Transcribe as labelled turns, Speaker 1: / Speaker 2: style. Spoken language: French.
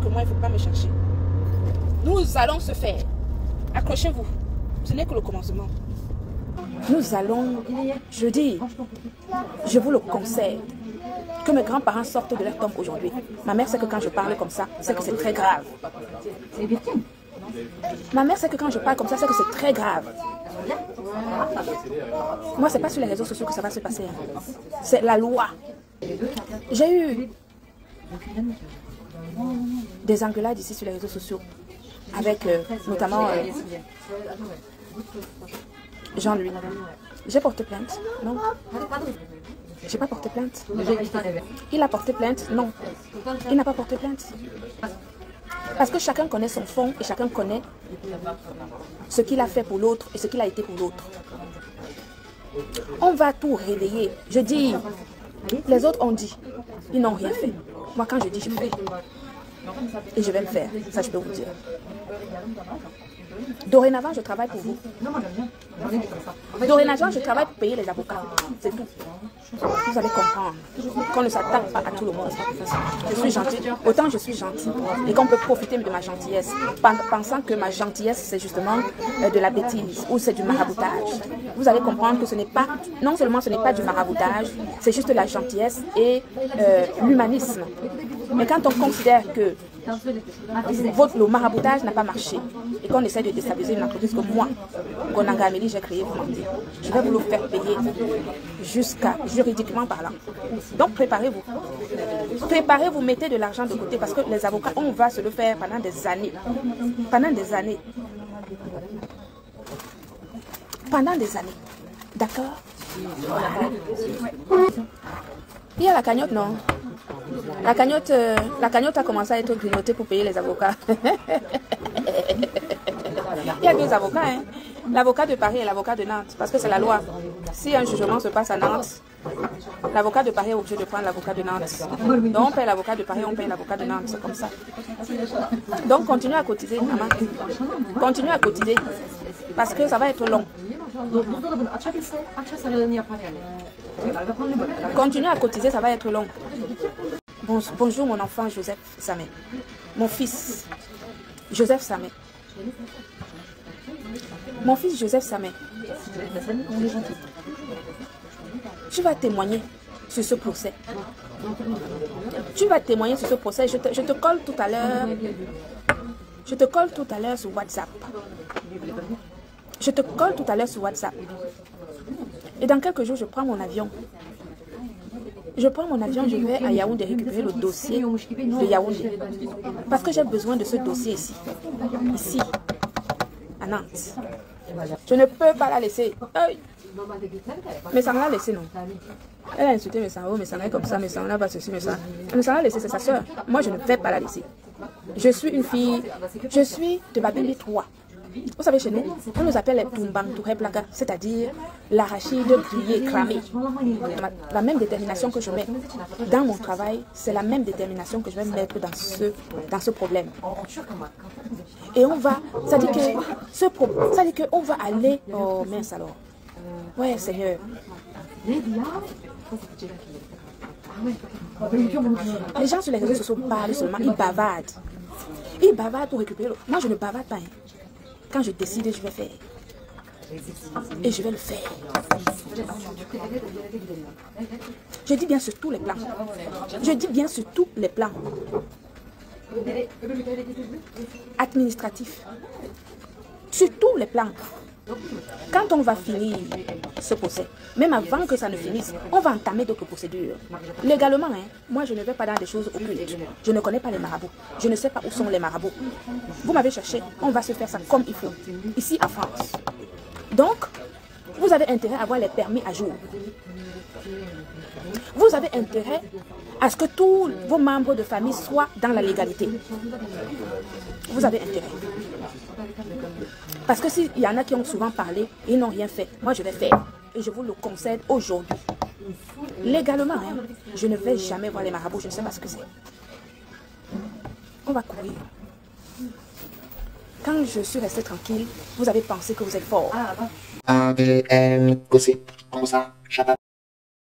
Speaker 1: que moi, il ne faut pas me chercher. Nous allons se faire. Accrochez-vous. Ce n'est que le commencement. Nous allons, je dis, je vous le conseille, que mes grands-parents sortent de leur tombe aujourd'hui. Ma mère sait que quand je parle comme ça, c'est que c'est très grave. Ma mère sait que quand je parle comme ça, c'est que c'est très grave. Moi, c'est pas sur les réseaux sociaux que ça va se passer. Hein. C'est la loi. J'ai eu des engueulades ici sur les réseaux sociaux, avec notamment Jean-Louis. J'ai porté plainte? Non. J'ai pas porté plainte. Il a porté plainte? Non. Il n'a pas porté plainte. Parce que chacun connaît son fond et chacun connaît ce qu'il a fait pour l'autre et ce qu'il a été pour l'autre. On va tout réveiller. Je dis, les autres ont dit, ils n'ont rien fait. Moi, quand je dis, je fais. Et je vais le faire. Ça, je peux vous dire. Dorénavant, je travaille pour vous. Dorénavant, je travaille pour payer les avocats. C'est tout. Vous allez comprendre qu'on ne s'attaque pas à tout le monde. Je suis gentille. Autant je suis gentille et qu'on peut profiter de ma gentillesse, pensant que ma gentillesse, c'est justement de la bêtise ou c'est du maraboutage. Vous allez comprendre que ce n'est pas, non seulement ce n'est pas du maraboutage, c'est juste la gentillesse et l'humanisme. Mais quand on considère que le maraboutage n'a pas marché et qu'on essaie de déstabiliser une entreprise que moi, Gonanga Amélie, j'ai créé, vous mentir, je vais vous le faire payer jusqu'à juridiquement parlant. Donc préparez-vous. Préparez-vous, mettez de l'argent de côté parce que les avocats, on va se le faire pendant des années. Pendant des années. Pendant des années. D'accord? Il y a la cagnotte, non? La cagnotte a commencé à être grignotée pour payer les avocats. Il y a deux avocats, hein? L'avocat de Paris et l'avocat de Nantes, parce que c'est la loi. Si un jugement se passe à Nantes, l'avocat de Paris est obligé de prendre l'avocat de Nantes. Donc on paye l'avocat de Paris, on paye l'avocat de Nantes, c'est comme ça. Donc continuez à cotiser, maman. Continuez à cotiser, parce que ça va être long. Continuez à cotiser, ça va être long. Bonjour mon enfant Joseph Samé. Mon fils Joseph Samé. Mon fils Joseph Samé. Tu vas témoigner sur ce procès. Tu vas témoigner sur ce procès. Je te colle tout à l'heure. Je te colle tout à l'heure sur WhatsApp. Je te colle tout à l'heure sur WhatsApp. Et dans quelques jours, je prends mon avion. Je prends mon avion, je vais à Yaoundé récupérer le dossier de Yaoundé. Parce que j'ai besoin de ce dossier ici. Ici, à Nantes. Je ne peux pas la laisser. Mais ça m'a laissé, non? Elle a insulté mes sangs, mais ça est comme ça, mais ça n'a pas ceci, mais ça. Mais ça l'a laissé, c'est sa soeur. Moi, je ne vais pas la laisser. Je suis une fille, je suis de Babéli 3. Vous savez, chez nous, on nous appelle les Tumbang Touré Plaga, c'est-à-dire l'arachide grillé, cramé. La même détermination que je mets dans mon travail, c'est la même détermination que je vais mettre dans ce problème. Et on va, ça dit que on va aller, oh mince alors. Ouais, Seigneur. Les gens sur les réseaux sociaux parlent seulement, ils bavardent. Ils bavardent pour récupérer. Moi, je ne bavarde pas. Hein. Quand je décide, je vais faire. Et je vais le faire. Je dis bien sur tous les plans. Je dis bien sur tous les plans. Administratifs. Sur tous les plans. Quand on va finir ce procès, même avant que ça ne finisse, on va entamer d'autres procédures. Légalement, hein, moi je ne vais pas dans des choses occultes. Je ne connais pas les marabouts. Je ne sais pas où sont les marabouts. Vous m'avez cherché, on va se faire ça comme il faut, ici en France. Donc, vous avez intérêt à avoir les permis à jour. Vous avez intérêt à ce que tous vos membres de famille soient dans la légalité. Vous avez intérêt. Parce que s'il y en a qui ont souvent parlé, ils n'ont rien fait. Moi, je vais faire. Et je vous le concède aujourd'hui. Légalement, hein, je ne vais jamais voir les marabouts. Je ne sais pas ce que c'est. On va courir. Quand je suis restée tranquille, vous avez pensé que vous êtes fort.
Speaker 2: ADN, gossip, comme ça,